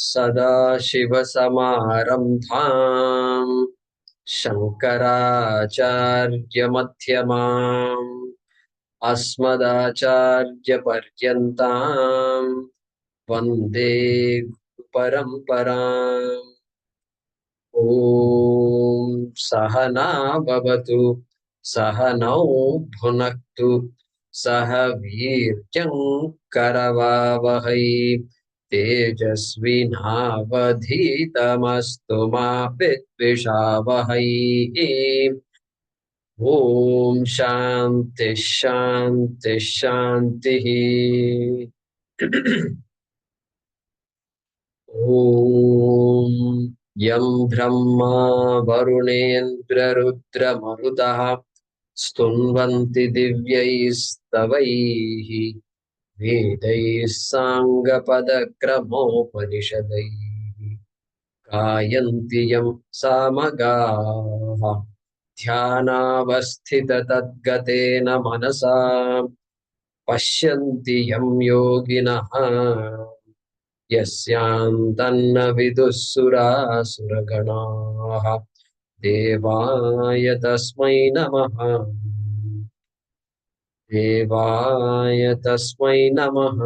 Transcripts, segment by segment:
सदाशिवसमारम्भाम् शङ्कराचार्यमध्यमाम् अस्मदाचार्यपर्यन्ताम् वन्दे परम्पराम्। ॐ सहना भवतु सहनौ भुनक्तु सह वीर्यं करवावहै तेजस्विनावधीतमस्तु मा विद्विषावहै। ॐ शान्ति शान्ति शान्तिः। ॐ यं ब्रह्मा वरुणेन्द्ररुद्रमरुतः स्तुन्वन्ति दिव्यैस्तवैः वेदैः साङ्गपदक्रमोपनिषदैः गायन्ति यं सामगाः ध्यानावस्थिततद्गतेन मनसा पश्यन्ति यं योगिनः यस्यान्तन्न विदुः सुरासुरगणाः देवाय तस्मै नमः। देवाय तस्मै नमः।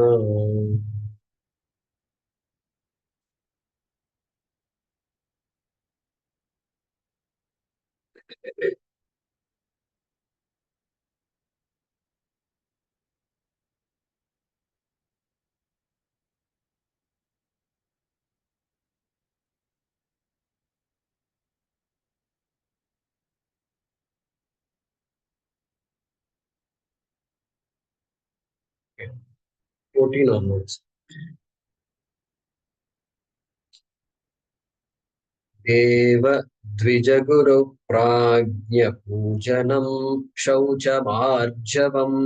14 onwards. देव द्विजगुरु प्राज्ञ पूजनं शौचमार्जवम्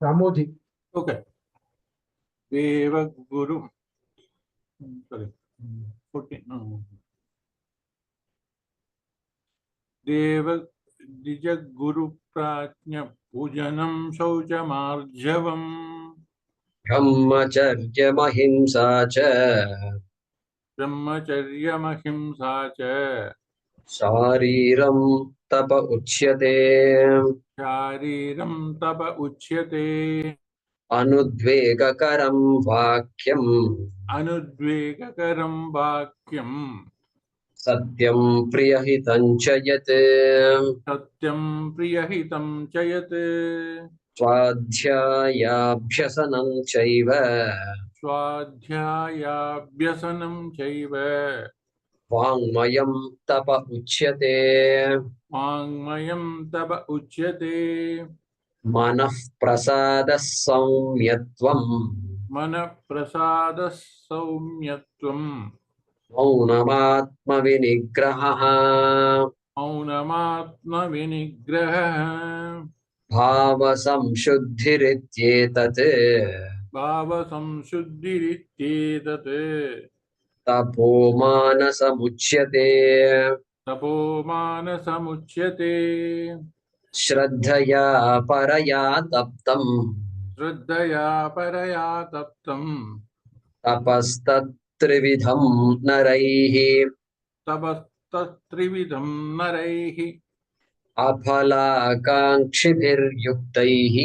Ramoji. Okay. Deva Guru. Sorry. 14. No. Deva Dija Guru Prajna Pujanam Shauchamarjavam ब्रह्मचर्यमहिंसा च Brahmacharya Mahimsa Cha शारीरं तप उच्यते Shariram Tapa Uchyate अनुद्वेगकरं वाक्यम् Anudvegakaram Bhakyam सत्यं प्रियहितं च यत् Satyam Priyahitam Chayate स्वाध्यायाभ्यसनं चैव Swadhyayabhyasanam Chaiva वाङ्मयं तप उच्यते Mangmayam Tapa Uchyate मनः प्रसादः सौम्यत्वम् Mana Prasada Saumyatvam मौनमात्मविनिग्रहः Maunamatma Vinigraha भावसंशुद्धिरित्येतत् Bhava Samshuddhirityedate तपो मानसमुच्यते Tapo Manasamuchyate श्रद्धया परया तप्तम् Shraddhaya Paraya Taptam तपस्तत्त्रिविधं नरैः Tapastatrividham Naraihi अफलाकाङ्क्षिभिर्युक्तैः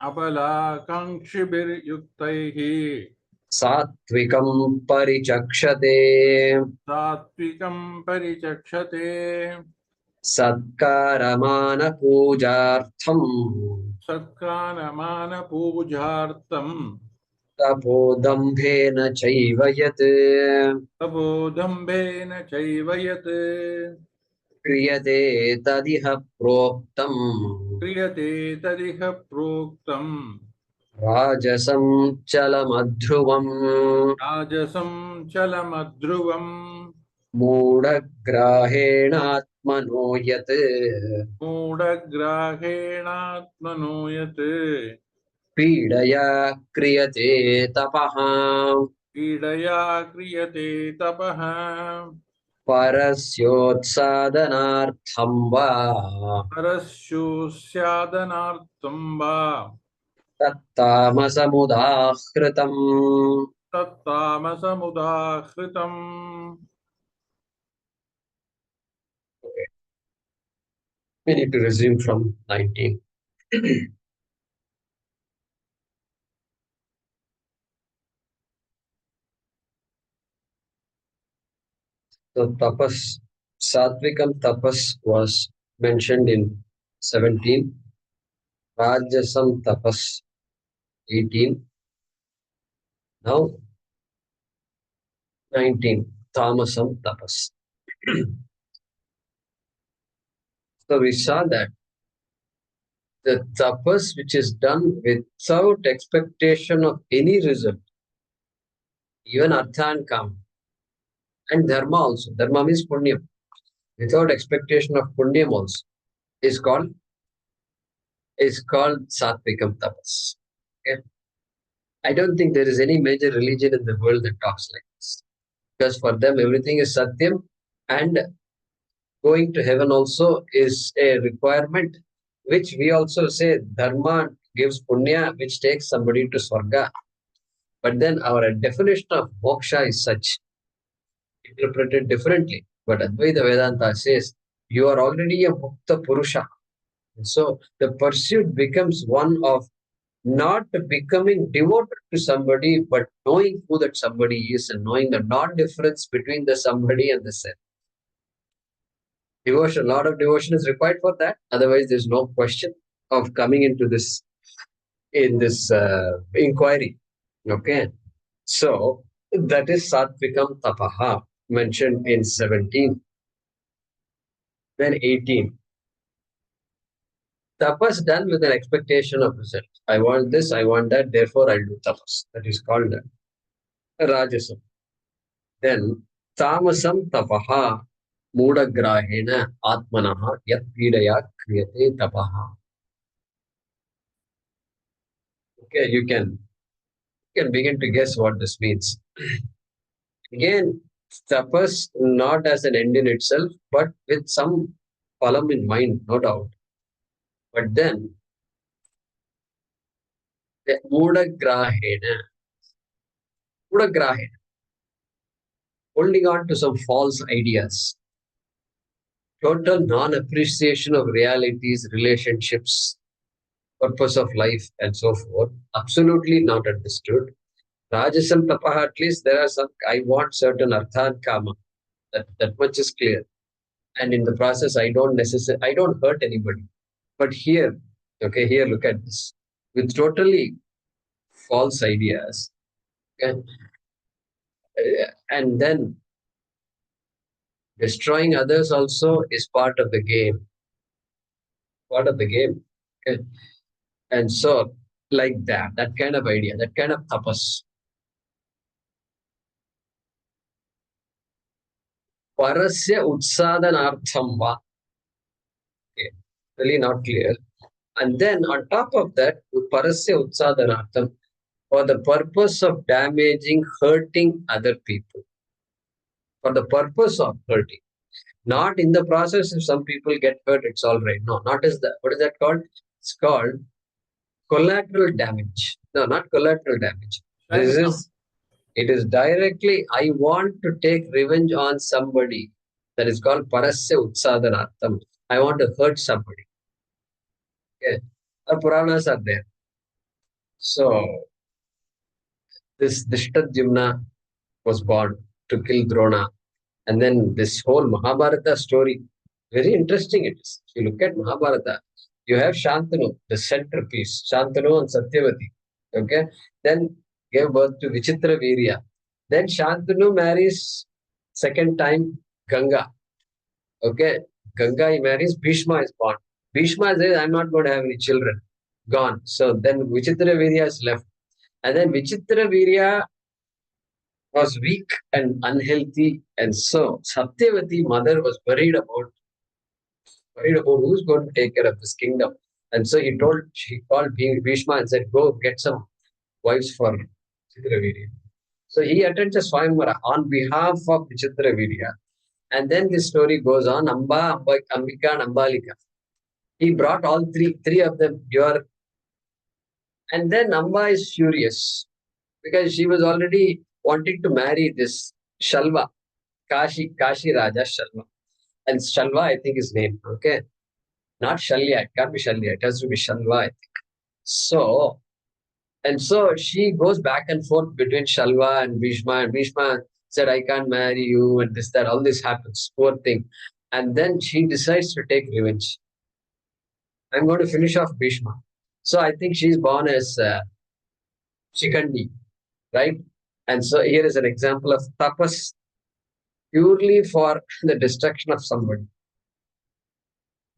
Apalakankshabir Yuktaihi सात्विकं परिचक्षते Satvikam Parichakshate सत्कारमानपूजार्थम् Satkanamana Pujartam तपोदम्भेन चैव यत् Tabodhambena Chaivayat क्रियते तदिह प्रोक्तम् Kriyate Tadiha Proktam राजसं चलमध्रुवम् Rajasam Chalamadruvam मूढग्राहेणात्मनो यत् Mudagrahenatmanoyate पीडया क्रियते तपः Pidaya Kriyate Tapaha परस्योत्सादनार्थं वा परस्योत्सादनार्थं वा तत्तामसमुदाहृतम्. तत्तामसमुदाहृतम्. Okay. We need to resume from 19. So tapas, Satvikam tapas was mentioned in 17, Rajasam tapas 18, now 19, Tamasam tapas. So we saw that the tapas which is done without expectation of any result, even artha and kama, and dharma also. Dharma means punyam, without expectation of punyam also, is called Satvikam tapas. Okay? I don't think there is any major religion in the world that talks like this. Because for them everything is satyam, and going to heaven also is a requirement, which we also say dharma gives punya, which takes somebody to swarga. But then our definition of moksha is such, interpreted differently. But Advaita Vedanta says you are already a mukta purusha. And so the pursuit becomes one of not becoming devoted to somebody, but knowing who that somebody is and knowing the non-difference between the somebody and the self. Devotion, a lot of devotion is required for that. Otherwise, there's no question of coming into this inquiry. Okay, so that is Satvikam Tapaha mentioned in 17. Then 18. Tapas done with an expectation of result. I want this, I want that, therefore I'll do tapas. That is called Rajasam. Then Tamasam Tapaha Mudagrahena Atmanaha Yat Pidaya Kriyate Tapaha. Okay, you can begin to guess what this means. Again, tapas not as an end in itself, but with some phalam in mind, no doubt. But then the mudagrahena, holding on to some false ideas, total non-appreciation of realities, relationships, purpose of life, and so forth, absolutely not understood. Rajasam tapaha, at least there are some, I want certain artha and kama. That much is clear. And in the process, I don't hurt anybody. But here, okay, here, look at this. With totally false ideas, okay, and then destroying others also is part of the game. Part of the game. Okay. And so, like that kind of idea, that kind of tapas. Parasya utsadanartham va. Okay, really not clear. And then on top of that, parasya utsadanartham, for the purpose of damaging, hurting other people. For the purpose of hurting. Not in the process, if some people get hurt, it's all right. No, not as that. What is that called? It's called collateral damage. No, not collateral damage. It is directly, I want to take revenge on somebody. That is called parasya utsadanartham. I want to hurt somebody. Okay. Our Puranas are there. So, this Dishtadyumna was born to kill Drona. And then this whole Mahabharata story, very interesting it is. If you look at Mahabharata, you have Shantanu, the centerpiece, Shantanu and Satyavati. Okay. Then gave birth to Vichitra Virya. Then Shantanu marries second time Ganga. Okay. Ganga he marries, Bhishma is born. Bhishma says, I'm not going to have any children. Gone. So then Vichitra Virya is left. And then Vichitra Virya was weak and unhealthy, and so Satyavati mother was worried about who's going to take care of this kingdom. And so she called Bhishma and said, go get some wives for Vichitravirya. So he attends a Swayamvara on behalf of Vichitravirya. And then this story goes on. Ambika, and Ambalika. He brought all three of them. And then Amba is furious because she was already wanting to marry this Shalva, Kashi Raja Shalva. And Shalva, I think, his name. Okay. Not Shalya. It can't be Shalya. It has to be Shalva, I think. So she goes back and forth between Shalva and Bhishma. And Bhishma said, I can't marry you, and this, that, all this happens. Poor thing. And then she decides to take revenge. I'm going to finish off Bhishma. So I think she's born as Shikandi, right? And so here is an example of tapas purely for the destruction of somebody.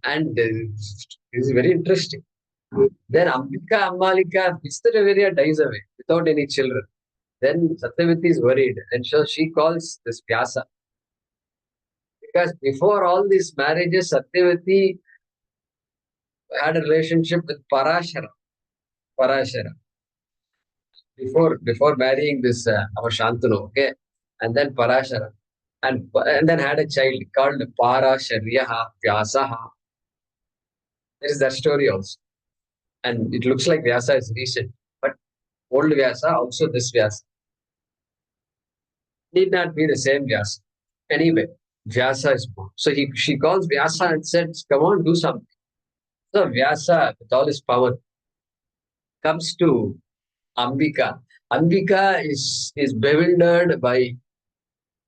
And this is very interesting. Then Ambika, Ambalika, Vistaraviriya dies away without any children. Then Satyavati is worried, and so she calls this Vyasa. Because before all these marriages, Satyavati had a relationship with Parashara. Parashara. Before marrying this our Shantanu, okay? And then Parashara. And then had a child called Parasharyaha, Vyasaha. There is that story also. And it looks like Vyasa is recent. But old Vyasa, also this Vyasa. Need not be the same Vyasa. Anyway, Vyasa is born. So she calls Vyasa and says, come on, do something. So Vyasa, with all his power, comes to Ambika. Ambika is bewildered by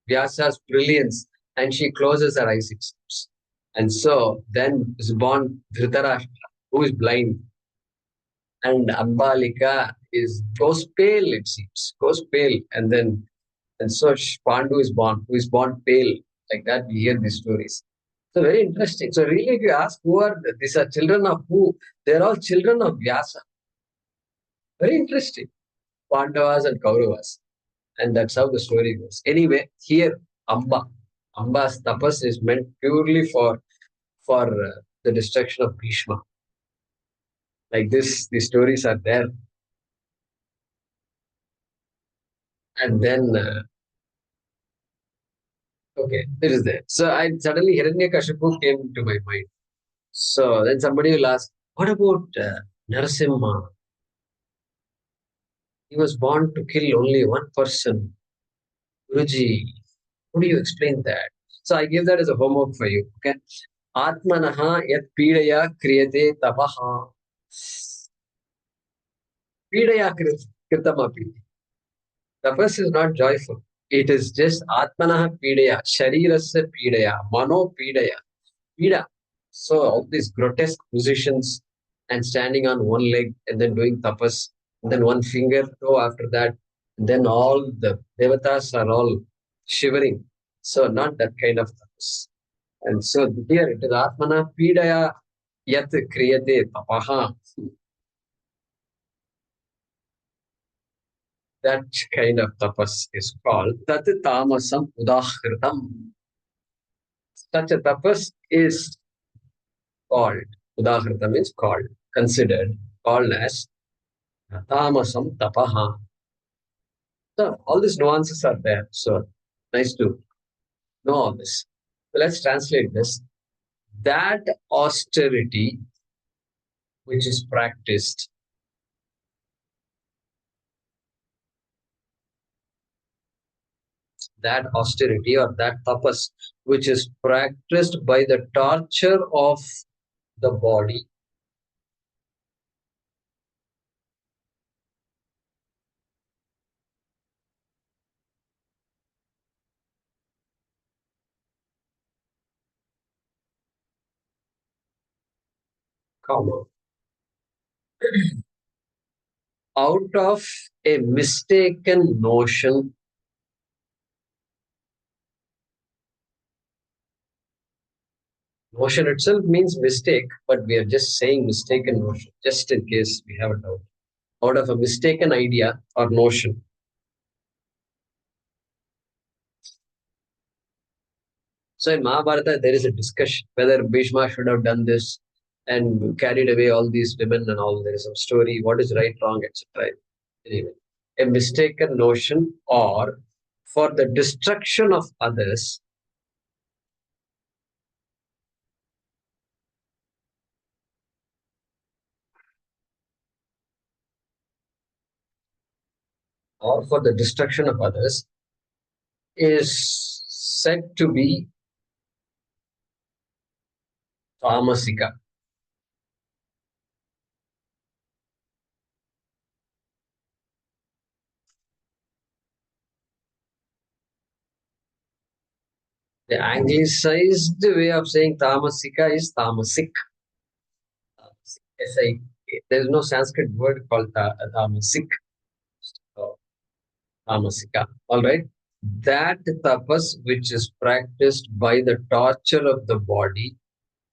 Vyasa's brilliance, and she closes her eyes, it seems. And so then is born Dhritarashtra, who is blind. And Ambalika goes pale, it seems, goes pale. And so Pandu is born, who is born pale. Like that, we hear these stories. So very interesting. So really, if you ask these are children of who? They're all children of Vyasa. Very interesting. Pandavas and Kauravas. And that's how the story goes. Anyway, here, Amba's tapas is meant purely for the destruction of Bhishma. Like this, the stories are there. And then, okay, it is there. So suddenly Hiranyakashipu came to my mind. So then somebody will ask, what about Narasimha? He was born to kill only one person. Guruji, how do you explain that? So I give that as a homework for you. Okay. Atmanaha yat pidaya kriyate tapaha. Pidaya kritamapi. Tapas is not joyful. It is just Atmanaha pidaya, Sharirasya pidaya, Mano pidaya, pida. So all these grotesque positions and standing on one leg and then doing tapas, and then one finger toe after that, and then all the devatas are all shivering. So not that kind of tapas. And so here it is Atmana pidaya yat kriyate tapaha. That kind of tapas is called tat tamasam udahritam. Such a tapas is called, udahritam means called, considered, called as tamasam tapaha. So all these nuances are there. So nice to know all this. So let's translate this. That austerity which is practiced, that austerity or that tapas which is practiced by the torture of the body, comma, out of a mistaken notion. Notion itself means mistake, but we are just saying mistaken notion, just in case we have a doubt. Out of a mistaken idea or notion. So in Mahabharata, there is a discussion whether Bhishma should have done this and carried away all these women and all. There is some story, what is right, wrong, etc. Anyway, a mistaken notion or for the destruction of others, or for the destruction of others is said to be tamasika. The anglicized way of saying tamasika is tamasic. There's no Sanskrit word called tamasik. So, tamasika. All right. That tapas which is practiced by the torture of the body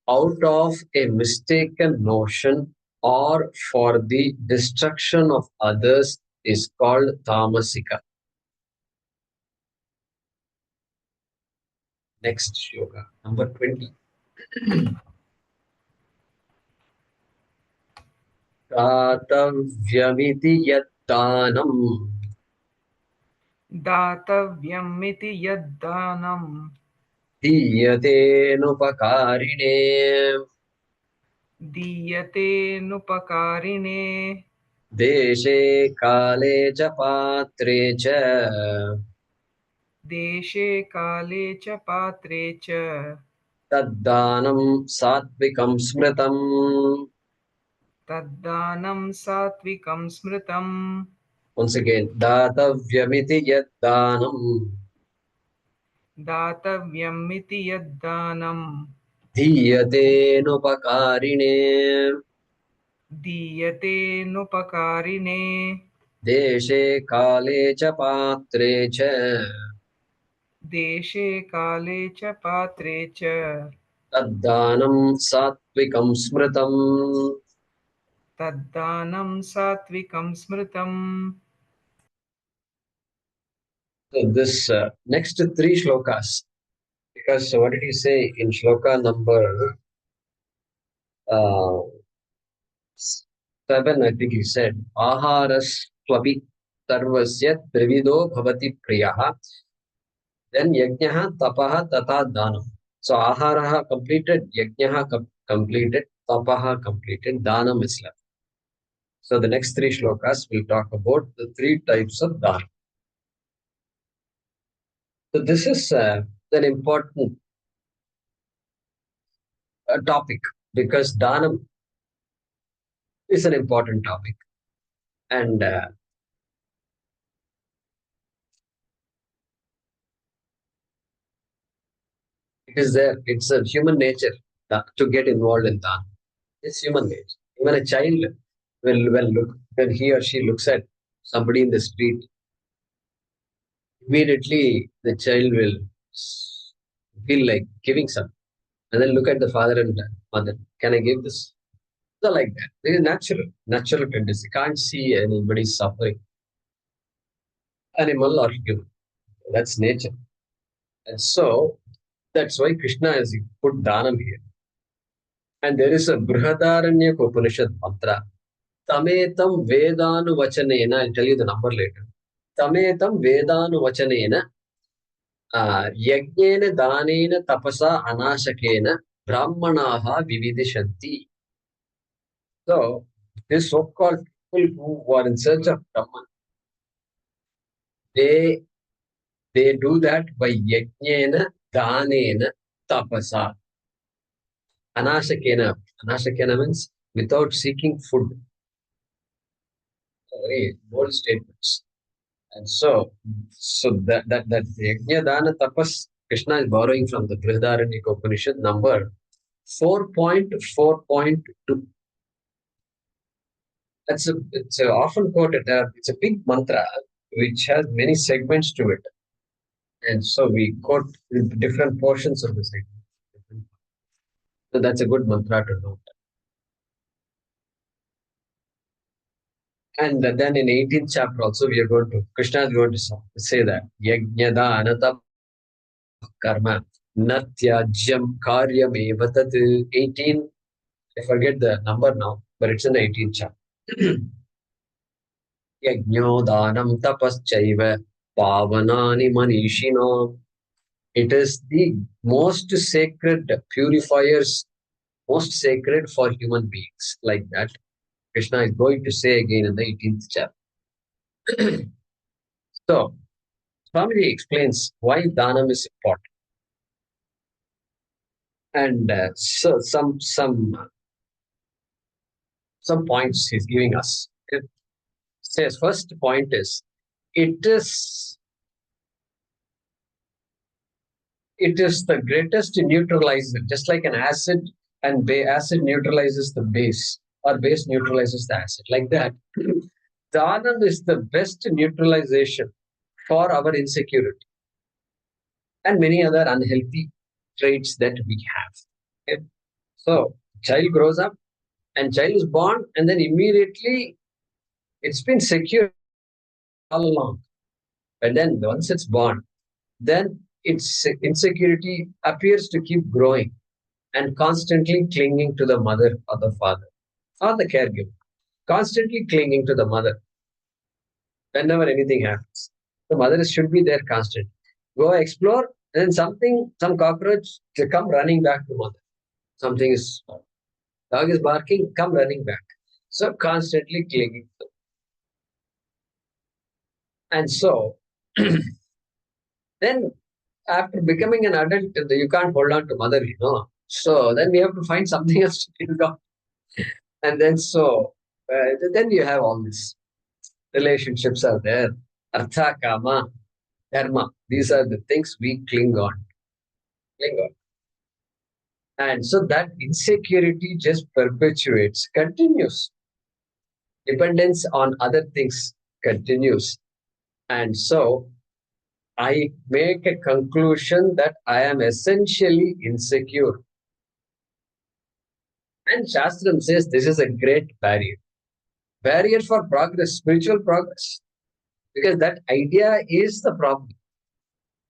out of a mistaken notion or for the destruction of others is called tamasika. Next shloka, number 20. दातव्यमिति यद्दानम् दातव्यमिति यद्दानं दीयतेनुपकारिणे दीयतेनुपकारिणे देशे काले च पात्रे च देशे काले च पात्रे च तद्दानं सात्विकं स्मृतम्. तद्दानं सात्विकं स्मृतम्. Once again, दातव्यमिति यद्दानम् दातव्यमिति यद्दानं दीयतेनुपकारिणे दीयतेनुपकारिणे देशे काले च पात्रे च देशे काले च पात्रे च तद्दानं सात्विकं स्मृतम्. तद्दानं सात्विकं स्मृतम्. So this next three shlokas, because what did he say in shloka number 7? I think he said, Aharas tvapi sarvasya trivido bhavati priyaha. Then yajnaha tapaha tata danam. So aharaha completed, yajnaha completed, tapaha completed, danam is left. So the next three shlokas will talk about the three types of dana. So this is an important topic because dana is an important topic, and it is there. It's a human nature to get involved in dana. It's human nature. Even a child will look when he or she looks at somebody in the street. Immediately, the child will feel like giving some, and then look at the father and mother. Can I give this? So like that. It is natural tendency. Can't see anybody suffering, animal or human. That's nature. And so that's why Krishna has put Dhanam here. And there is a Brihadaranya Upanishad mantra. Tametam Vedanu Vachanena. I'll tell you the number later. Tametam Vedanu Vachanena Yajnena Danena Tapasa Anashakena Brahmanaha Vividishanti. So this so-called people who are in search of Brahman, they do that by yajnena, danena, tapasa. Anashakena. Anashakena means without seeking food. Very bold statements. And so that yajna, dana, tapas, Krishna is borrowing from the Brihadaranyaka Upanishad number 4.4.2. It's often quoted. It's a big mantra which has many segments to it. And so we quote different portions of the segment. So that's a good mantra to know. And then in 18th chapter also we are going to, Krishna is going to say that Yajnadana karma natyajyam karyam evatat. 18, I forget the number now, but it's in the 18th chapter. Yajnyodanam tapaschaiva pavanani manishino. It is the most sacred purifiers, most sacred for human beings. Like that, Krishna is going to say again in the 18th chapter. So, Swamiji explains why Dhanam is important. And so some points he's giving us. It says first point is it is the greatest neutralizer, just like an acid, and acid neutralizes the base, or base neutralizes the acid. Like that, Dhanam is the best neutralization for our insecurity and many other unhealthy traits that we have. Okay? So, child grows up, and child is born, and then immediately it's been secure all along. But then once it's born, then its insecurity appears to keep growing and constantly clinging to the mother or the father or the caregiver, constantly clinging to the mother whenever anything happens. The mother should be there constantly. Go explore, and then some cockroach, to come running back to mother. Something is, dog is barking, come running back. So constantly clinging. And so, then after becoming an adult, you can't hold on to mother, So then we have to find something else to think of. And then then you have all these relationships are there. Artha, kama, dharma. These are the things we cling on. Cling on. And so that insecurity just perpetuates, continues. Dependence on other things continues. And so I make a conclusion that I am essentially insecure. And Shastram says this is a great barrier. Barrier for progress, spiritual progress. Because that idea is the problem.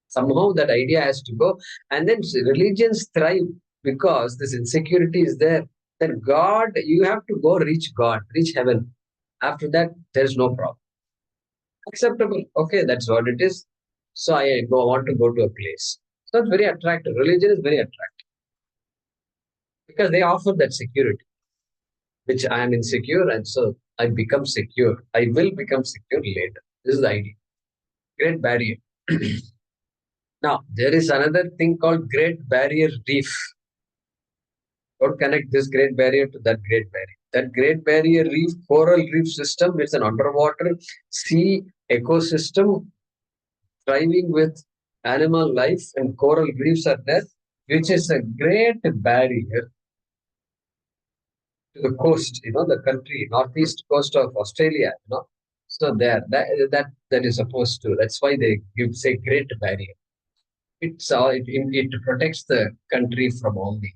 Somehow that idea has to go. And then religions thrive because this insecurity is there. Then God, you have to go reach God, reach heaven. After that, there's no problem. Acceptable. Okay, that's what it is. So I want to go to a place. So it's very attractive. Religion is very attractive because they offer that security, which I am insecure, and so I become secure. I will become secure later. This is the idea. Great barrier. Now, there is another thing called Great Barrier Reef. Don't connect this Great Barrier to that Great Barrier. That Great Barrier Reef, coral reef system, is an underwater sea ecosystem thriving with animal life, and coral reefs are there, which is a great barrier to the coast, the country, northeast coast of Australia. So there, that is supposed to. That's why they say Great Barrier. It protects the country from all the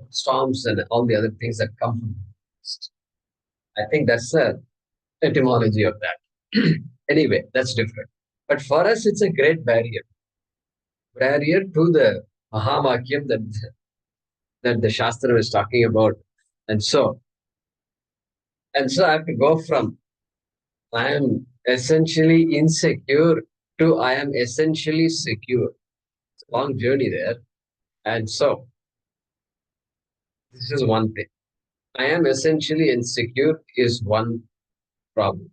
storms and all the other things that come from the east. I think that's the etymology of that. Anyway, that's different. But for us, it's a great barrier. Barrier to the Mahavakyam that the Shastra is talking about. And so I have to go from I am essentially insecure to I am essentially secure. It's a long journey there. And so this is one thing. I am essentially insecure is one problem.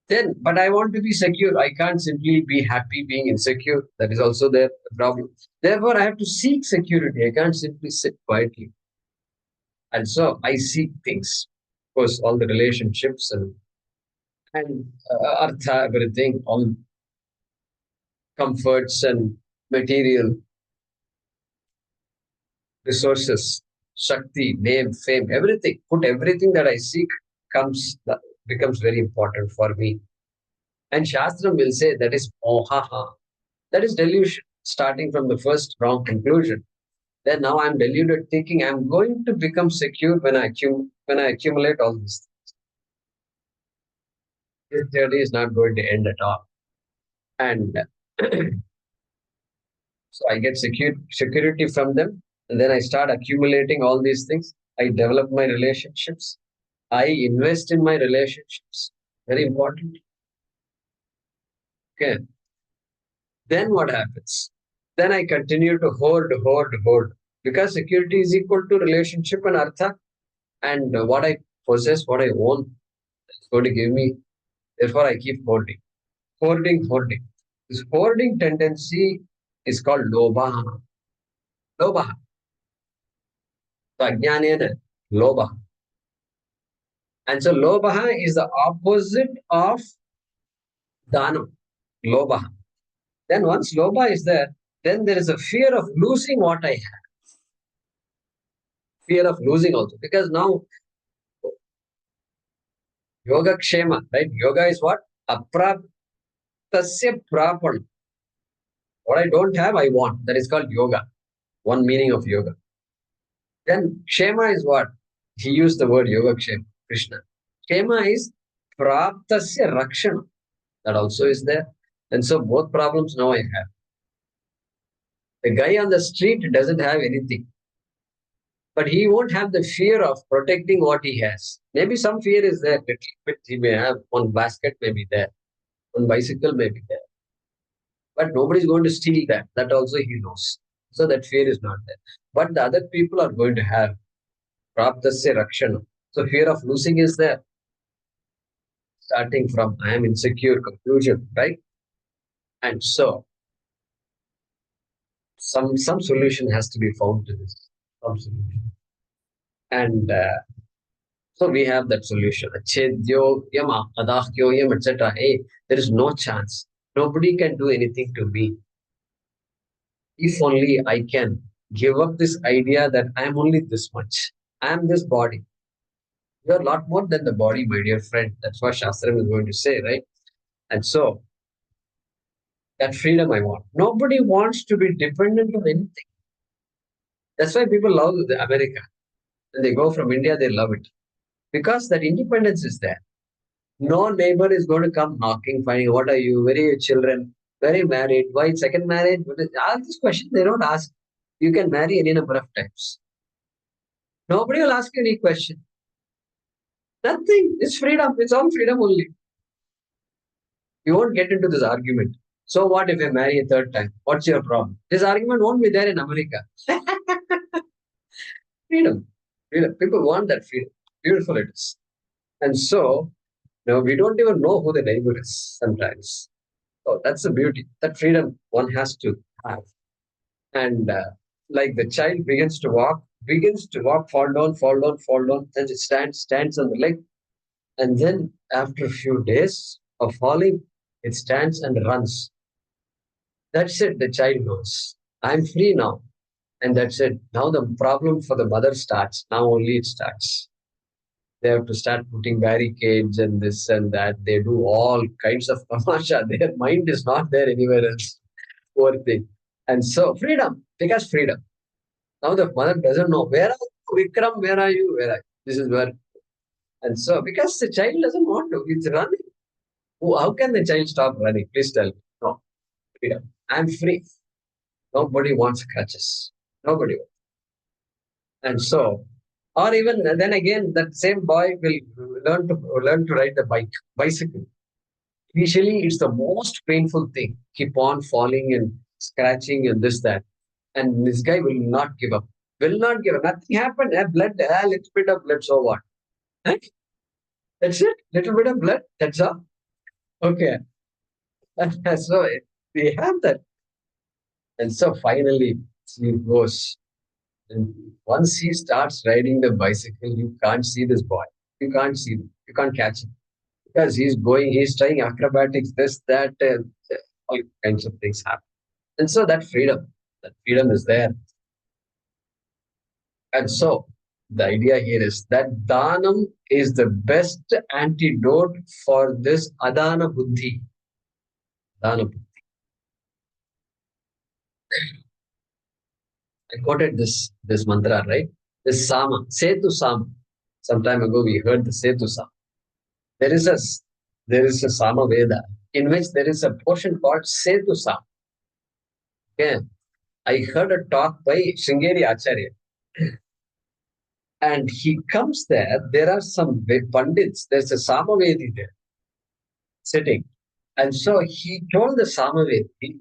Then, but I want to be secure. I can't simply be happy being insecure. That is also the problem. Therefore, I have to seek security. I can't simply sit quietly. And so I seek things. Of course, all the relationships and artha, everything, all comforts and material resources, shakti, name, fame, everything. Put everything that I seek becomes very important for me. And Shastram will say that is mohaha. That is delusion, starting from the first wrong conclusion. Then now I'm deluded, thinking I'm going to become secure when I accumulate all these things. This journey is not going to end at all. And so I get security from them, and then I start accumulating all these things. I develop my relationships. I invest in my relationships. Very important. Okay. Then what happens? Then I continue to hoard. Because security is equal to relationship and artha. And what I possess, what I own, is going to give me. Therefore, I keep holding. Hoarding. This hoarding tendency is called lobha. Lobha. So ajnanena, lobha. And so lobha is the opposite of dhanam. Lobha. Then once lobha is there, then there is a fear of losing what I have. Fear of losing also. Because now yoga kshema, right? Yoga is what? Apraptasya prapan. What I don't have, I want. That is called yoga. One meaning of yoga. Then kshema is what? He used the word yoga kshema, Krishna. Kshema is praptasya rakshana. That also is there. And so both problems now I have. The guy on the street doesn't have anything, but he won't have the fear of protecting what he has. Maybe some fear is there, little bit he may have. One basket may be there, one bicycle may be there, but nobody's going to steal that. That also he knows. So that fear is not there. But the other people are going to have praptasya rakshana. So fear of losing is there. Starting from I am insecure conclusion, right? And so some solution has to be found to this. Some solution. And so we have that solution. Achedyo yama, adahkyo yam, etc. Hey, there is no chance. Nobody can do anything to me. If only I can give up this idea that I am only this much. I am this body. You are a lot more than the body, my dear friend. That's what Shastram is going to say, right? And so that freedom I want. Nobody wants to be dependent on anything. That's why people love America. When they go from India, they love it. Because that independence is there. No neighbor is going to come knocking, finding, what are you? Where are your children? Where are you married? Why second marriage? All these questions they don't ask. You can marry any number of times. Nobody will ask you any question. Nothing. It's freedom. It's all freedom only. You won't get into this argument. So what if you marry a third time? What's your problem? This argument won't be there in America. Freedom. Freedom. People want that freedom. Beautiful it is. And so, we don't even know who the neighbor is sometimes. So that's the beauty. That freedom one has to have. And like the child begins to walk, fall down, then it stands on the leg. And then after a few days of falling, it stands and runs. That's it. The child knows. I'm free now. And that's it. Now the problem for the mother starts. Now only it starts. They have to start putting barricades and this and that. They do all kinds of tamasha. Their mind is not there anywhere else. Poor thing. And so freedom, because freedom. Now the mother doesn't know, where are you, Vikram, where are you? Where are you? This is where. And so because the child doesn't want to, it's running. How can the child stop running? Please tell me. No, freedom. I'm free. Nobody wants crutches. Nobody. And so, or even then again, that same boy will learn to ride the bicycle. Initially, it's the most painful thing. Keep on falling and scratching and this, that. And this guy will not give up. Will not give up. Nothing happened. Blood, a little bit of blood, so what? Right? That's it. Little bit of blood. That's all. Okay. So we have that. And so finally, he goes. And once he starts riding the bicycle, you can't see this boy. You can't see him. You can't catch him. Because he's trying acrobatics, this, that, all kinds of things happen. And so that freedom is there. And so the idea here is that dhanam is the best antidote for this adana buddhi. Dana buddhi. I quoted this mantra, right? This sama, setu sama. Some time ago we heard the setu sama. There is a sama veda in which there is a portion called setu sama. Okay. I heard a talk by Sringeri Acharya. And he comes there. There are some pandits. There's a Samavedi there sitting. And so he told the Samavedi,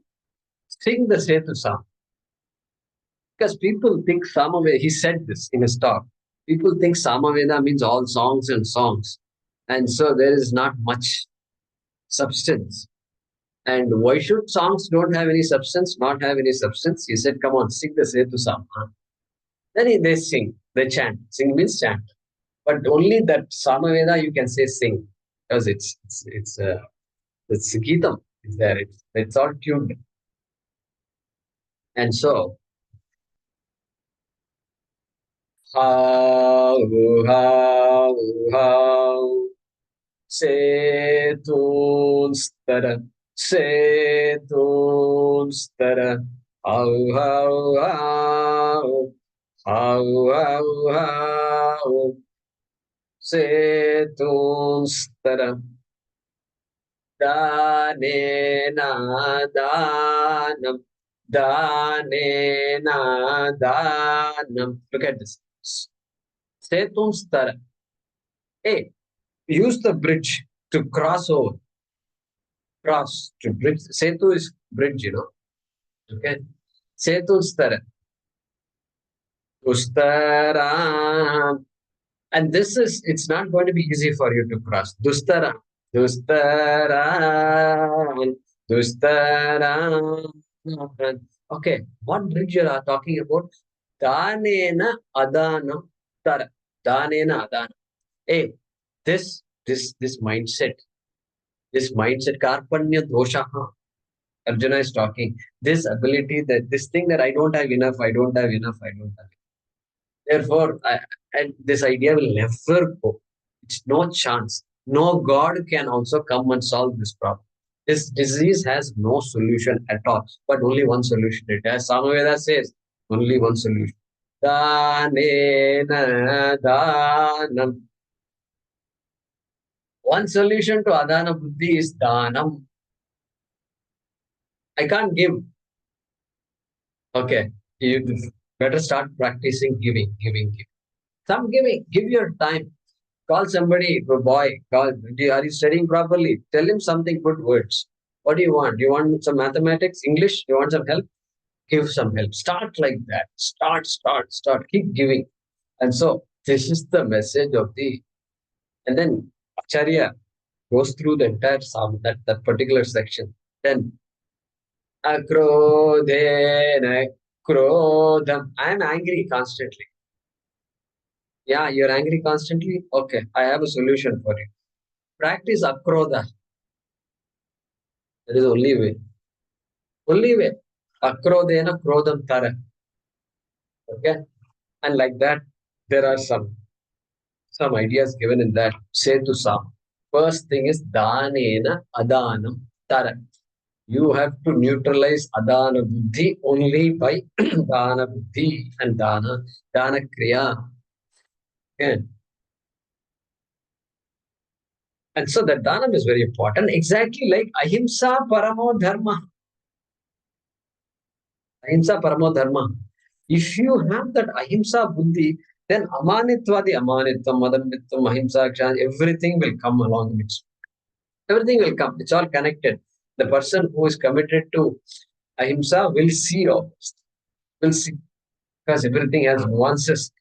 sing the Setu Sam. Because people think Samaveda, he said this in his talk. People think Samaveda means all songs and songs. And so there is not much substance. And why should songs don't have any substance, not have any substance? He said, come on, sing the Setu Sama. Then they sing, they chant. Sing means chant. But only that Samaveda you can say sing, because it's Geetam. It's there. It's all tuned. And so, how, how, Setunstara, Setunstara, how, how, Setunstara, Danena Danam, Danena Danam. Look at this. Setunstara. Hey, use the bridge to cross over. Cross to bridge. Setu is bridge, Okay. Setu Stara. Ustara. And it's not going to be easy for you to cross. Dustara. Dustara. Dustara. Okay. What bridge you are talking about? Danena Adanam Tara. Danena Adanam. Hey, this mindset, Karpanya Doshaha. Arjuna is talking. This ability, this thing that I don't have enough, I don't have enough, I don't have. Therefore, and this idea will never go. It's no chance. No God can also come and solve this problem. This disease has no solution at all, but only one solution. It has Samaveda says, only one solution. Danena Danam. One solution to Adana Buddhi is Danam. I can't give. Okay, you better start practicing giving. Some giving. Give your time. Call somebody, a boy. Are you studying properly? Tell him something. Good words. What do you want? Do you want some mathematics, English? You want some help? Give some help. Start like that. Start. Keep giving. And so this is the message of the. And then Acharya goes through the entire psalm, that particular section. Then Akrodena Krodam. I am angry constantly. Yeah, you're angry constantly? Okay, I have a solution for you. Practice Akroda. That is the only way. Only way. Akrodena Krodam Tara. Okay? And like that, there are some ideas given in that. Say to some. First thing is Danena Adanam Tara. You have to neutralize Adana Buddhi only by Dana Buddhi and Dana Kriya. Okay. And so that Danam is very important. Exactly like Ahimsa Paramo Dharma. Ahimsa Paramo Dharma. If you have that Ahimsa Buddhi, then Amanitva, the Amanitvam, Madhamitvam, Ahimsa, Kshan, everything will come along with it. Everything will come. It's all connected. The person who is committed to Ahimsa will see all this. Will see. Because everything has nuances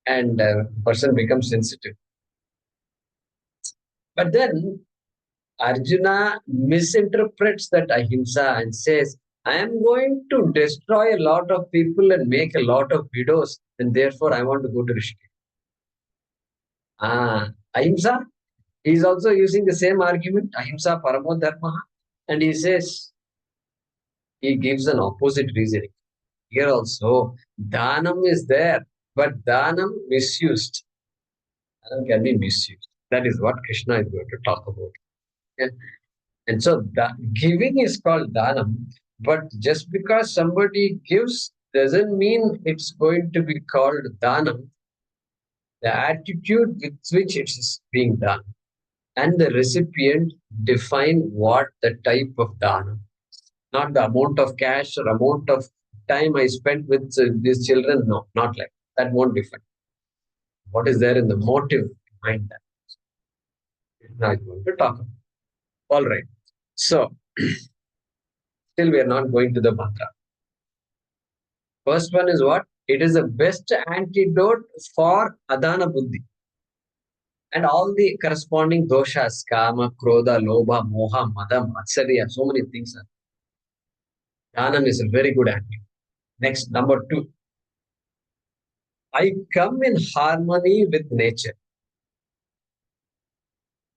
and person becomes sensitive. But then Arjuna misinterprets that ahimsa and says, I am going to destroy a lot of people and make a lot of widows, and therefore I want to go to Rishikesh. Ahimsa, he is also using the same argument, ahimsa paramo dharma, and he says, he gives an opposite reasoning. Here also, dhanam is there, but dhanam misused. Dhanam can be misused. That is what Krishna is going to talk about. Yeah. And so giving is called dhanam, but just because somebody gives doesn't mean it's going to be called dhanam. The attitude with which it is being done and the recipient define what the type of dhanam, not the amount of cash or amount of time I spent with these children. No, not like that. Won't define what is there in the motive behind that. Now I'm going to talk about. All right. So still we are not going to the mantra. First one is what? It is the best antidote for Adana Buddhi. And all the corresponding doshas, kama, krodha, lobha, moha, mada, matsarya, so many things are. Dhanam is a very good activity. Next, number 2. I come in harmony with nature.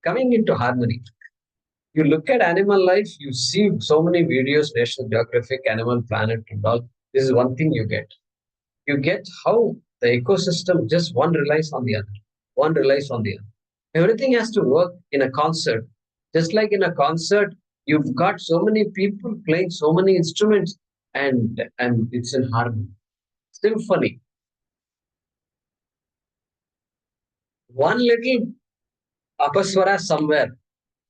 Coming into harmony. You look at animal life, you see so many videos, National Geographic, Animal Planet, and all. This is one thing you get. You get how the ecosystem, just one relies on the other. One relies on the other. Everything has to work in a concert. Just like in a concert, you've got so many people playing so many instruments, and it's in harmony. Symphony. One little apaswara somewhere,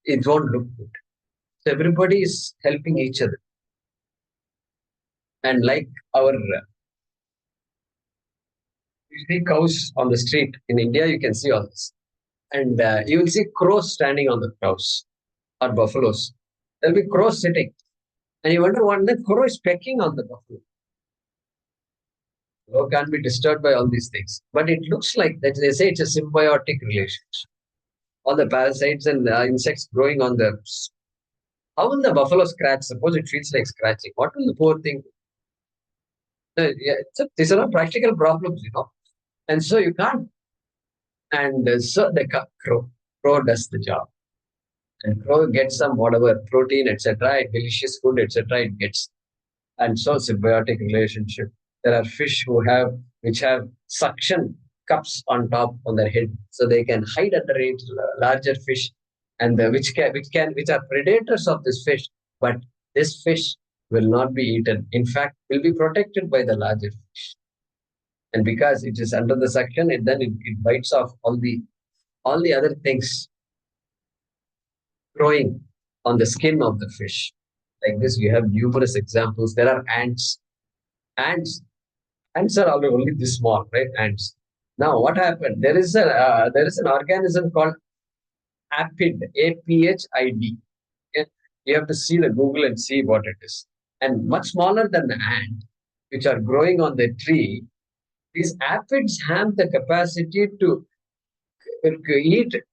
it won't look good. So everybody is helping each other. And like our you see cows on the street in India, you can see all this. And you will see crows standing on the cows or buffaloes. There'll be crows sitting. And you wonder what the crow is pecking on the buffalo. Crow can't be disturbed by all these things. But it looks like that they say it's a symbiotic relationship. All the parasites and insects growing on the. How will the buffalo scratch? Suppose it feels like scratching. What will the poor thing do? Yeah, these are not practical problems. And so you can't. And so the crow does the job. And crow gets some whatever protein, etc., delicious food, etc. It gets. And so symbiotic relationship. There are fish which have suction cups on top on their head, so they can hide under it, larger fish, and which are predators of this fish. But this fish will not be eaten. In fact, will be protected by the larger fish. And because it is under the suction, it bites off all the other things growing on the skin of the fish. Like this, we have numerous examples. There are ants. Ants, ants are only this small, right? Ants. Now, what happened? There is an organism called aphid, APHID. Okay? You have to see the Google and see what it is. And much smaller than the ant, which are growing on the tree, these aphids have the capacity to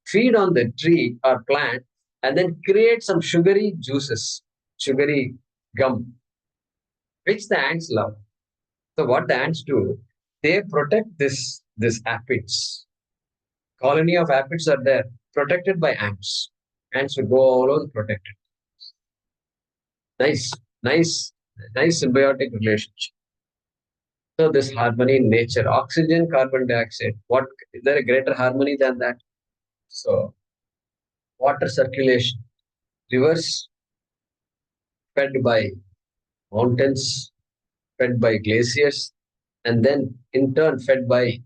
feed on the tree or plant, and then create some sugary juices, sugary gum, which the ants love. So what the ants do, they protect this aphids. Colony of aphids are there, protected by ants. Ants will go all over protected. Nice, nice, nice symbiotic relationship. So this harmony in nature, oxygen, carbon dioxide. What is there a greater harmony than that? So water circulation, rivers fed by mountains, fed by glaciers, and then in turn fed by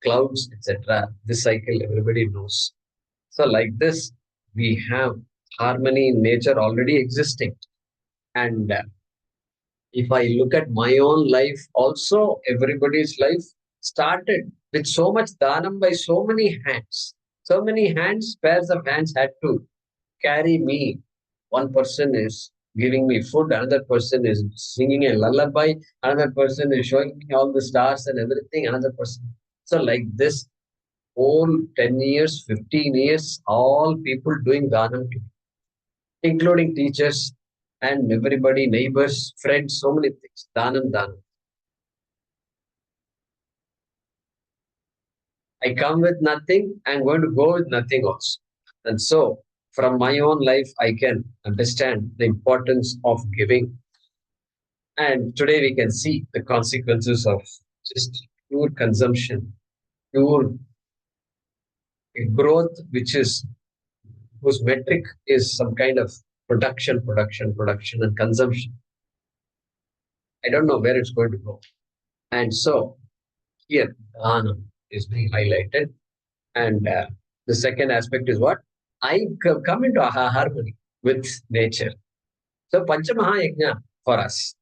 clouds, etc. This cycle everybody knows. So like this, we have harmony in nature already existing. And if I look at my own life, also everybody's life started with so much dhanam by so many hands. So many hands, pairs of hands had to carry me. One person is giving me food, another person is singing a lullaby, another person is showing me all the stars and everything, another person. So, like this, whole 10 years, 15 years, all people doing dhanam, including teachers and everybody, neighbors, friends, so many things. Dhanam, dhanam. I come with nothing, I'm going to go with nothing also. And so, from my own life, I can understand the importance of giving. And today we can see the consequences of just pure consumption, pure growth, whose metric is some kind of production, and consumption. I don't know where it's going to go. And so, here, dhanam is being highlighted. And the second aspect is what? I come into harmony with nature. So Panchamaha Yajna for us.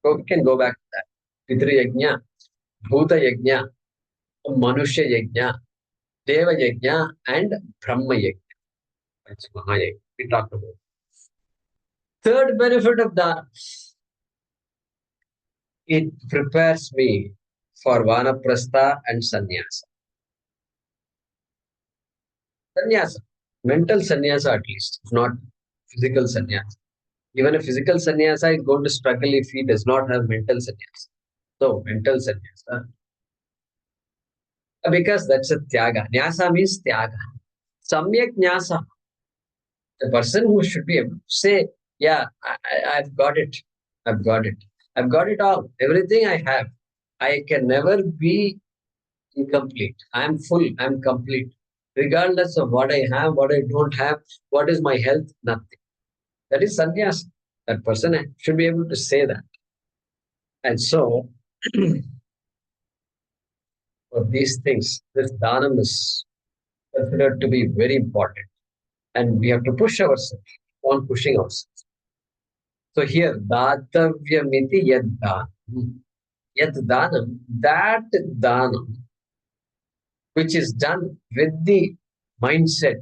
So we can go back to that. Pitru Yajna, Bhuta Yajna, Manushya Yajna, Deva Yajna, and Brahma Yajna. Panchamaha Yajna. We talked about. Third benefit of Dana. It prepares me for Vanaprastha and Sannyasa. Sannyasa, mental sannyasa at least, if not physical sannyasa. Even a physical sannyasa is going to struggle if he does not have mental sannyasa. So, mental sannyasa, because that's a tyaga. Nyasa means tyaga. Samyak nyasa, the person who should be able to say, yeah, I've got it. I've got it. I've got it all. Everything I have. I can never be incomplete. I'm full. I'm complete. Regardless of what I have, what I don't have, what is my health, nothing. That is sannyas. That person should be able to say that. And so, for these things, this dhanam is considered to be very important. And we have to push ourselves, on pushing ourselves. So here, datavyamiti yad dhanam. Yad dhanam, that dhanam, which is done with the mindset,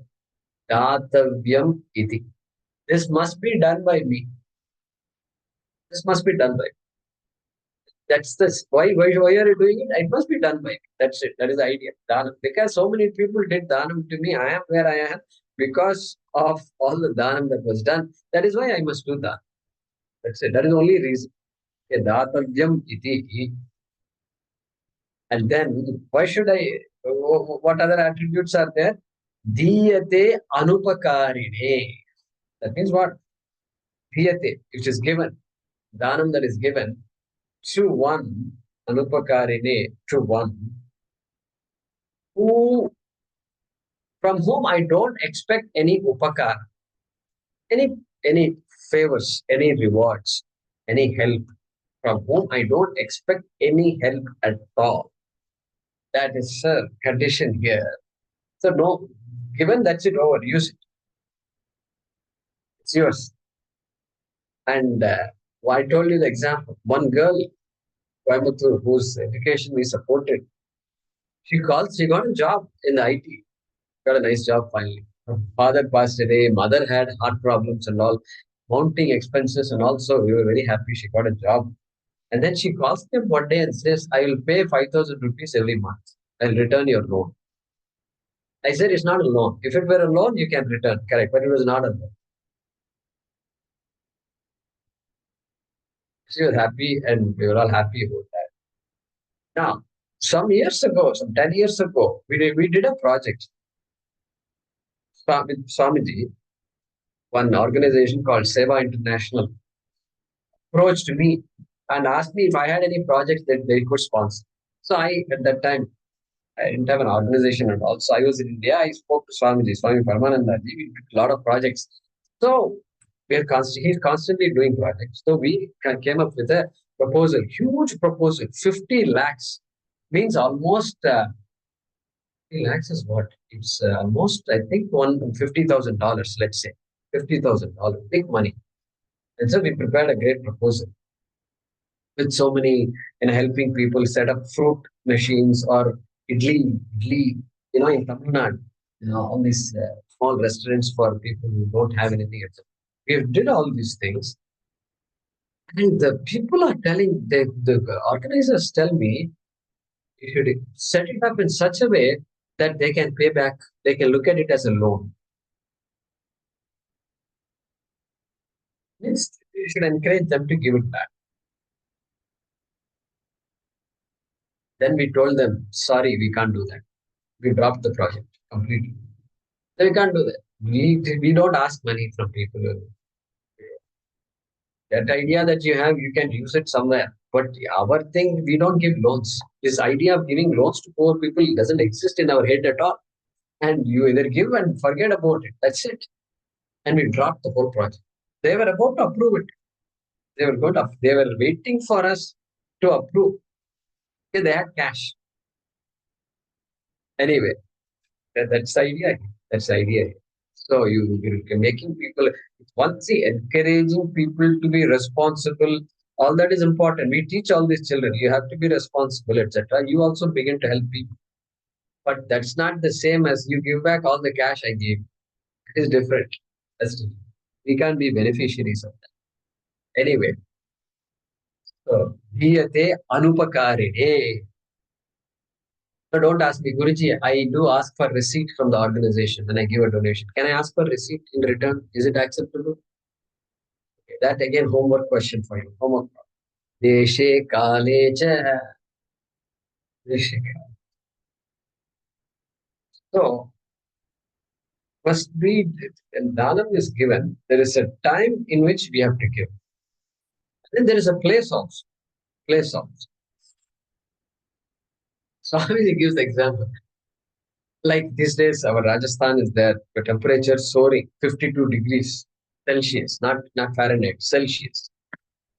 datavyam iti. This must be done by me. This must be done by me. That's this. Why are you doing it? It must be done by me. That's it. That is the idea. Dhanam. Because so many people did dhanam to me. I am where I am because of all the dhanam that was done. That is why I must do that. That's it. That is the only reason. Okay, datavyam iti. And then why should I? What other attributes are there? Diyate anupakarine. That means what? Diyate, which is given. Dhanam that is given to one, anupakarine, to one, who from whom I don't expect any upakar, any any favors, any rewards, any help, from whom I don't expect any help at all. That is a condition here. So no, given that's it over, use it. It's yours. And I told you the example. One girl, Coimbatore, whose education we supported, she got a job in the IT, got a nice job finally. Her father passed away, mother had heart problems and all, mounting expenses, and also we were very happy she got a job. And then she calls me up one day and says, I will pay 5,000 rupees every month. I'll return your loan. I said, it's not a loan. If it were a loan, you can return, correct, but it was not a loan. She was happy, and we were all happy about that. Now, some years ago, some 10 years ago, we did a project with Swamiji, one organization called Seva International approached me and asked me if I had any projects that they could sponsor. So at that time, I didn't have an organization and also I was in India. I spoke to Swamiji, Swami Paramananda. We did a lot of projects. So he's constantly doing projects. So we came up with a proposal, huge proposal, 50 lakhs means almost 50 lakhs is what? It's almost, I think, $50,000, let's say. $50,000, big money. And so we prepared a great proposal with so many, helping people set up fruit machines or idli, in Tamil Nadu, all these small restaurants for people who don't have anything, etc. We did all these things. And the people are telling, the organizers tell me, you should set it up in such a way that they can pay back, they can look at it as a loan. Means you should encourage them to give it back. Then we told them, sorry, we can't do that. We dropped the project completely. So we can't do that. We don't ask money from people. That idea that you have, you can use it somewhere. But our thing, we don't give loans. This idea of giving loans to poor people doesn't exist in our head at all. And you either give and forget about it. That's it. And we dropped the whole project. They were about to approve it. They were waiting for us to approve. Okay, they had cash. Anyway, that's the idea. That's the idea. So you're making people, once encouraging people to be responsible, all that is important. We teach all these children, you have to be responsible, etc. You also begin to help people. But that's not the same as you give back all the cash I gave. It is different. That's different. We can't be beneficiaries of that. Anyway, so diyate anupakarine. So don't ask me, Guruji, I do ask for receipt from the organization when I give a donation. Can I ask for receipt in return? Is it acceptable? Okay, that again, homework question for you. Homework. Deshe kale cha. Deshe kale. So, must be, when Dhanam is given, there is a time in which we have to give. Then there is a place also. Place also. Swamiji gives the example. Like these days, our Rajasthan is there, the temperature soaring 52 degrees Celsius, not Fahrenheit, Celsius.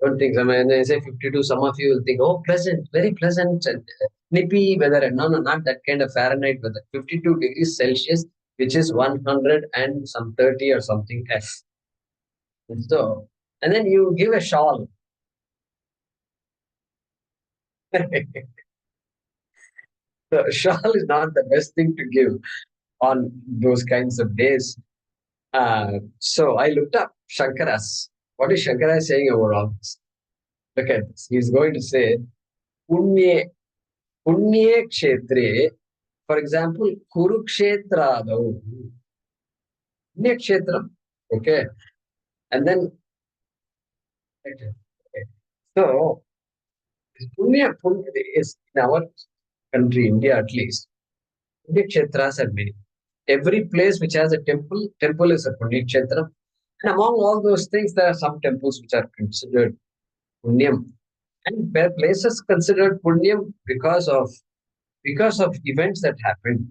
Don't think, when I say 52, some of you will think, oh, pleasant, very pleasant, and nippy weather. No, no, not that kind of Fahrenheit weather. 52 degrees Celsius, which is 100 and some 30 or something F. So, and then you give a shawl. The shawl is not the best thing to give on those kinds of days. So I looked up Shankaras. What is Shankara saying over all this? Look at this. He's going to say, Punye, Punye Kshetre, for example, Kurukshetradau, Punye Kshetram. Okay. And then, okay. So, Punya is in our country, India at least, Punya Kshetras are many. Every place which has a temple is a Punya Kshetra. And among all those things, there are some temples which are considered Punyam. And where places considered Punyam because of events that happened.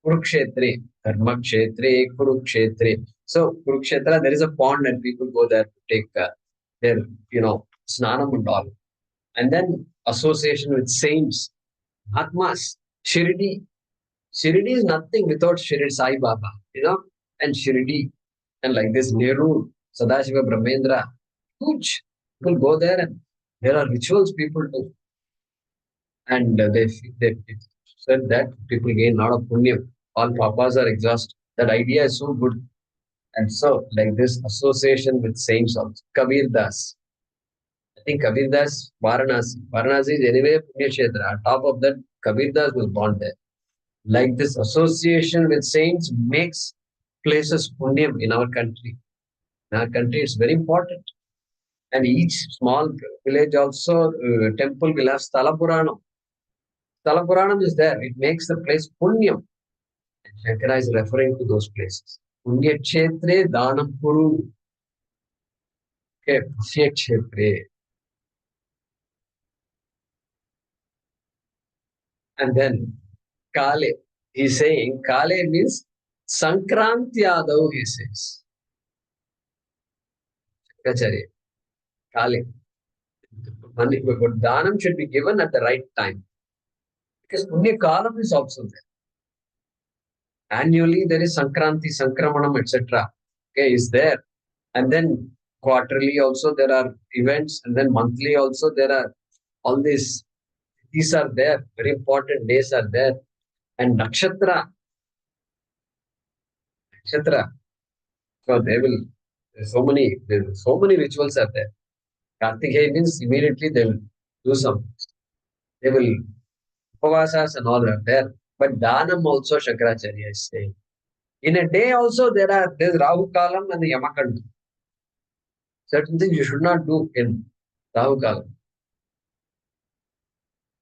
Kurukshetre, Dharmakshetre, Kurukshetre. So Kurukshetra, there is a pond and people go there to take their, snanam and all. And then association with saints, Atmas, Shirdi. Shirdi is nothing without Shirdi Sai Baba, and Shirdi, and like this Nehru, Sadashiva Brahmendra, huge. People go there and there are rituals people do. And they said that people gain a lot of punya. All papas are exhausted. That idea is so good. And so, like this association with saints also. Kabir Das. I think Kabir Das, Varanasi. Varanasi is anyway Punya Kshetra. On top of that, Kabir Das was born there. Like this association with saints makes places punyam in our country. In our country, it's very important. And each small village also, temple will have Sthala Puranam. Sthala Puranam is there. It makes the place punyam. Shankara is referring to those places. Punya Kshetre Dhanam Kuru. Okay, Punya Kshetre. And then Kale. He's saying Kale means Sankranti Adav, he says. Shankacharya. Kale. But Dhanam should be given at the right time. Because Punya Kalam is also there. Annually, there is Sankranti, Sankramanam, etc. Okay, is there. And then quarterly also there are events, and then monthly also there are all these are there. Very important days are there. And Nakshatra. So there's so many rituals are there. Kartikeya means immediately they will do some. They will upavasas and all are there. But Dhanam also Shankaracharya is saying. In a day also there's Rahu Kalam and the Yamakanda. Certain things you should not do in Rahu Kalam.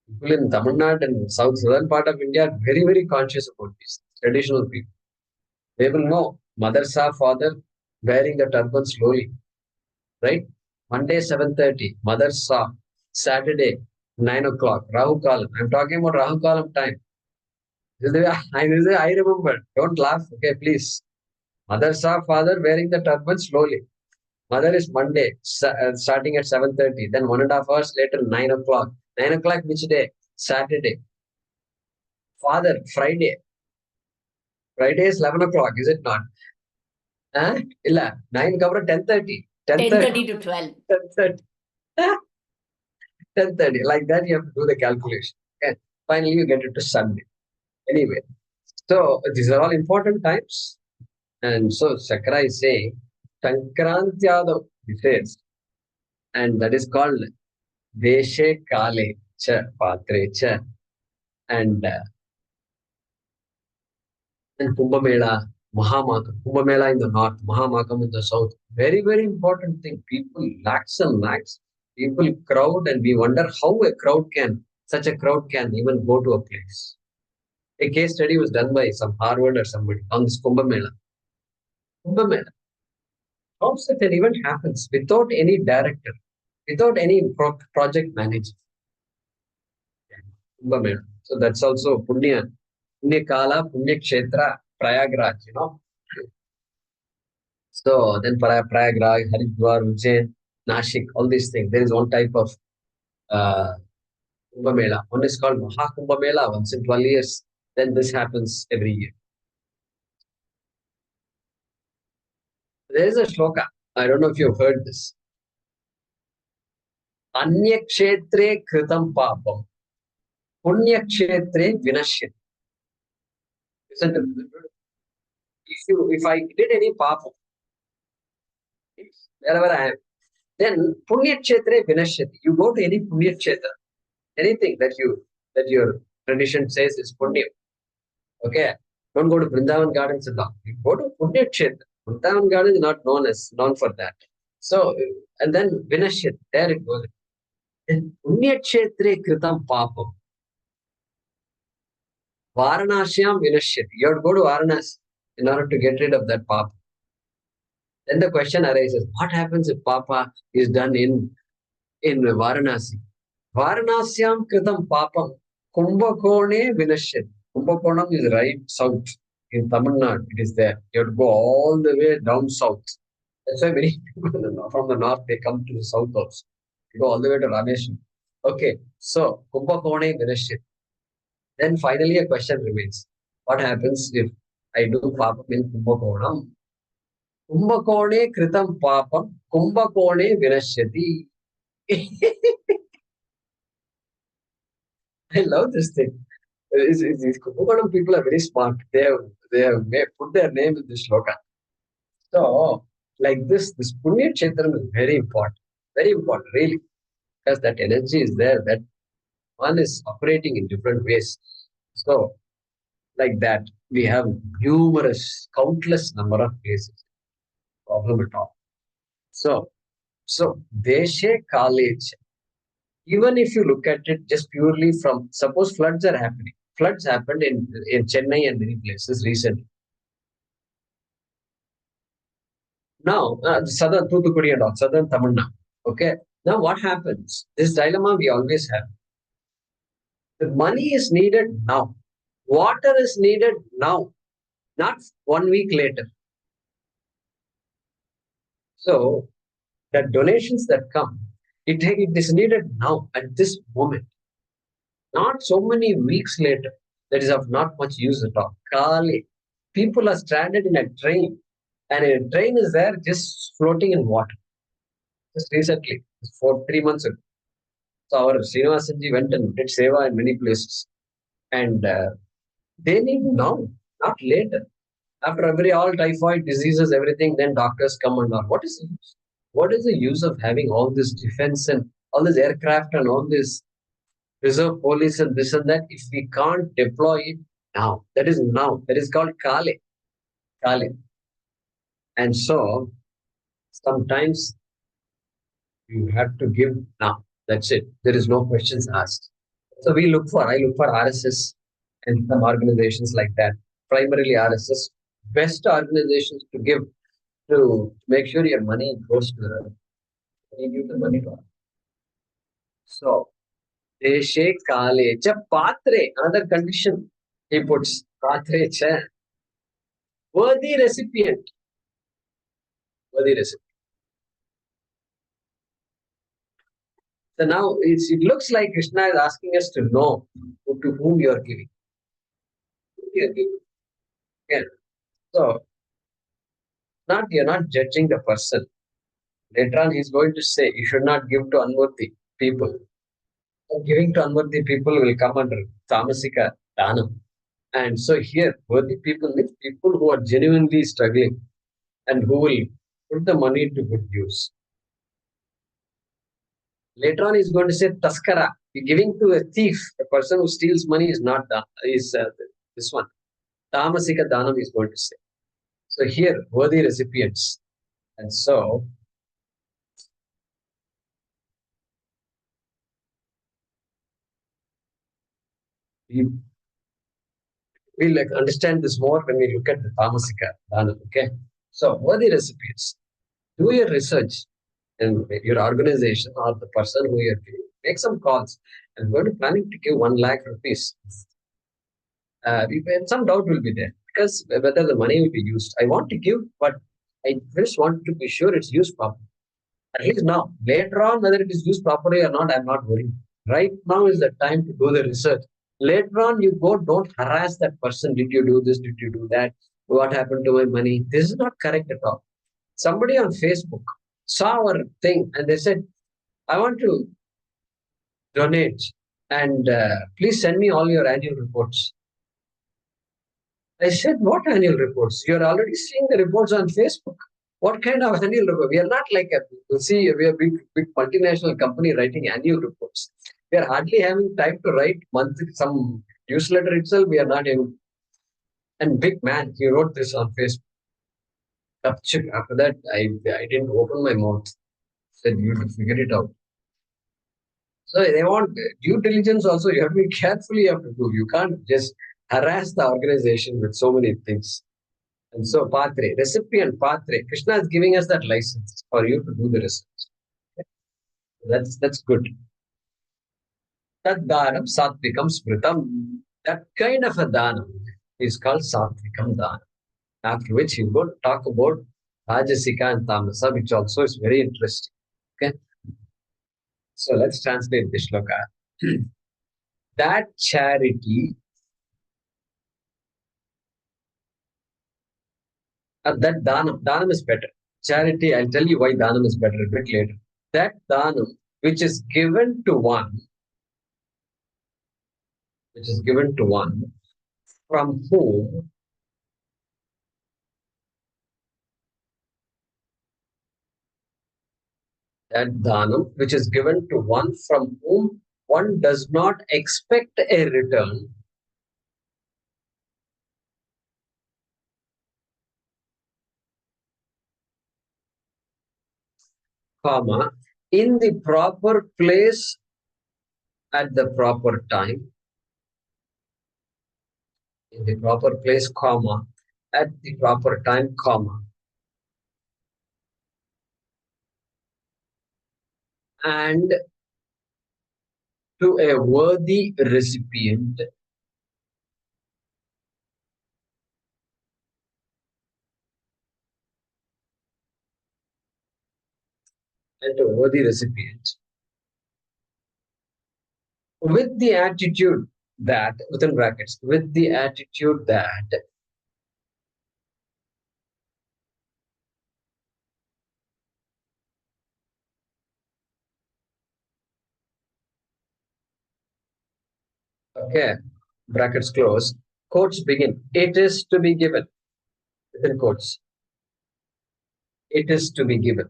People in Tamil Nadu and southern part of India are very, very conscious about this. Traditional people. They will know mother saw father wearing the turban slowly. Right? Monday 7:30, mother saw. Saturday 9 o'clock, Rahu Kalam. I'm talking about Rahu Kalam time. This is the way I remember. Don't laugh, okay, please. Mother saw father wearing the turban slowly. Mother is Monday, starting at 7:30. Then 1.5 hours later, 9 o'clock. 9 o'clock which day? Saturday. Father, Friday. Friday is 11 o'clock, is it not? Illa, 9 cover 10:30. 10:30 to 12. 10:30. 10:30. Like that, you have to do the calculation. Okay. Finally, you get it to Sunday. Anyway, so these are all important times. And so Sakara is saying, Sankrantyadav, he says, and that is called Deshe Kale. cha, patre cha, and Kumbh Mela, Mahamakam. Kumbh Mela in the north, Mahamakam in the south. Very, very important thing. People, lakhs and lakhs, people crowd, and we wonder how such a crowd can even go to a place. A case study was done by some Harvard or somebody on this Kumbh Mela. Kumbh Mela. How such an event happens without any director, without any project manager. Kumbh Mela. So that's also Punya. Punya Kala, Punya Kshetra, Prayagraj, So then Prayagraj, Haridwar, Ujjain, Nashik, all these things. There is one type of uh, Kumbh Mela. One is called Mahakumbh Mela once in 12 years. Then this happens every year. There is a shloka. I don't know if you've heard this. Anyakshetre kritam papam. Punyakshetre vinashyati. Listen to this. If I did any papam, wherever I am, then Punyakshetre vinashyati. You go to any Punyakshetra, anything that your tradition says is Punya. Okay. Don't go to Vrindavan Gardens and all. You go to Punyakshetra. Vrindavan Garden is not known for that. So, and then Vinashyat, there it goes. In Punyakshetre Kritam Papam. Varanashyam Vinashyat. You have to go to Varanasi in order to get rid of that Papa. Then the question arises, what happens if Papa is done in Varanasi? Varanasyam Kritam Papam. Kumbhakone Vinashyat. Kumbhakonam is right south. In Tamil Nadu, it is there. You have to go all the way down south. That's why many people from the north, they come to the south also. You go all the way to Rameshwaram. Okay, so Kumbhakone Vinashyat. Then finally a question remains. What happens if I do papam in Kumbhakonam? Kumbhakone kritam papam, Kumbhakone vinashyati. I love this thing. These Kumbhakonam people are very smart. They have put their name in this shloka. So, like this Punya Kshetram is very important, really, because that energy is there. That one is operating in different ways. So, like that, we have countless number of cases. Problem at all. So Deshe College, even if you look at it just purely from, suppose floods are happening. Floods happened in Chennai and many places recently. Now, southern Thoothukudi and all, southern Tamil Nadu. Okay. Now, what happens? This dilemma we always have. The money is needed now. Water is needed now, not 1 week later. So, the donations that come, it is needed now at this moment, not so many weeks later. That is of not much use at all. Kali. People are stranded in a train, and a train is there just floating in water. Just recently, 3 months ago. So our Srinivasanji went and did seva in many places. And they need now, not later. After all typhoid diseases, everything, then doctors come and all. What is the use? What is the use of having all this defense and all this aircraft and all this reserve police and this and that if we can't deploy it now? That is now. That is called Kale. Kale. And so sometimes you have to give now. That's it. There is no questions asked. So I look for RSS and some organizations like that. Primarily RSS, best organizations to give to make sure your money goes to you give the money to. So Deshe Kale cha Patre, another condition he puts Patre cha worthy recipient. Worthy recipient. So now it looks like Krishna is asking us to know to whom you are giving. Yeah. So you're not judging the person. Later on, he's going to say you should not give to unworthy people. Giving to unworthy people will come under tamasika danam. And so here, worthy people means people who are genuinely struggling and who will put the money to good use. Later on, he's going to say taskara. Giving to a thief, a person who steals money is not this one. Tamasika Danam is going to say. So here, worthy recipients. And so, we we'll like understand this more when we look at the Tamasika Danam. Okay. So, worthy recipients, do your research in your organization or the person who you're giving. Make some calls. I'm going to planning to give 1 lakh rupees. Some doubt will be there because whether the money will be used. I want to give, but I just want to be sure it's used properly. At least now, later on, whether it is used properly or not, I'm not worried. Right now is the time to do the research. Later on, you go, don't harass that person. Did you do this? Did you do that? What happened to my money? This is not correct at all. Somebody on Facebook saw our thing and they said, I want to donate and please send me all your annual reports. I said, what annual reports? You're already seeing the reports on Facebook. What kind of annual report? We are not like we are a big multinational company writing annual reports. We are hardly having time to write monthly, some newsletter itself. We are not able. And big man, he wrote this on Facebook. After that, I didn't open my mouth. Said, you to figure it out. So they want due diligence also. You have to be careful. You have to do. You can't just harass the organization with so many things. And so Patre, recipient Patre, Krishna is giving us that license for you to do the research. Okay? That's good. That dhanam satvikam smritam. That kind of a dhanam is called satvikam dhanam. After which he will talk about Rajasika and Tamasa, which also is very interesting. Okay. So let's translate this shloka. That charity, that dhanam is better. Charity, I'll tell you why dhanam is better a bit later. That dhanam which is given to one, from whom that dhanam which is given to one from whom one does not expect a return, comma, in the proper place at the proper time, in the proper place, comma, at the proper time, comma, and to a worthy recipient, with the attitude that, within brackets, with the attitude that okay, brackets close, quotes begin. It is to be given. Within quotes. It is to be given.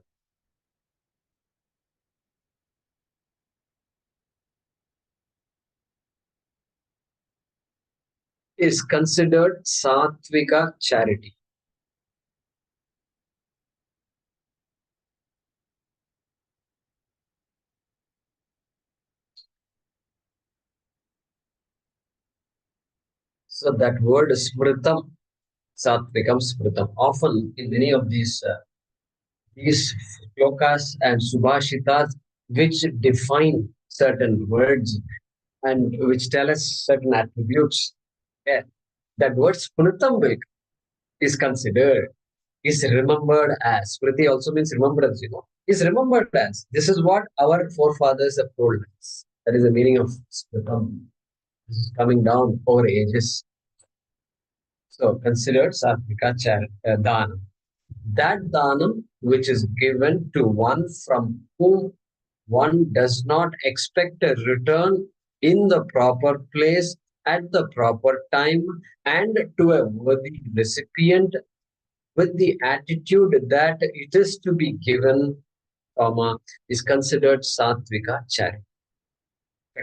Is considered sattvika charity. So that word smritam, sattvikam smritam. Often in many of these shlokas and subhashitas, which define certain words and which tell us certain attributes, yeah, that word smritam is considered, is remembered as. Smriti also means remembrance, is remembered as. This is what our forefathers have told us. That is the meaning of smritam. This is coming down over ages. So considered sattvika dhanam. That dhanam which is given to one from whom one does not expect a return in the proper place at the proper time and to a worthy recipient with the attitude that it is to be given, comma, is considered sattvika charity. ॐ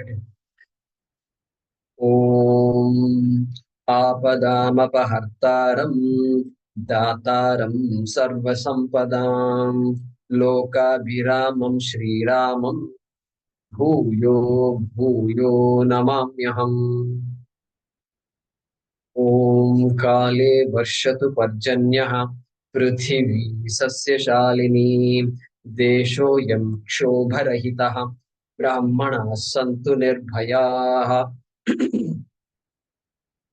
आपदामपहर्तारं दातारं सर्वसम्पदां लोकाभिरामं श्रीरामं भूयो भूयो नमाम्यहम्। ॐ काले वर्षतु पर्जन्यः पृथिवी सस्यशालिनी देशोऽयं क्षोभरहितः ब्राह्मणाः सन्तु निर्भयाः।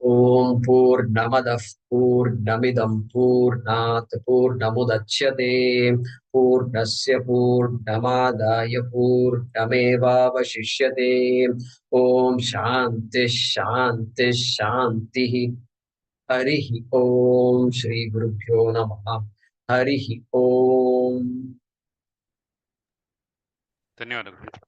ॐ पूर्णमदः पूर्णमिदं पूर्णात् पूर्णमुदच्यते पूर्णस्य पूर्णमादाय पूर्णमेवावशिष्यते। ॐ शान्तिः शान्तिः शान्तिः। हरिः ॐ श्रीगुरुभ्यो नमः। हरिः ॐ। ಧನ್ಯವಾದಗಳು.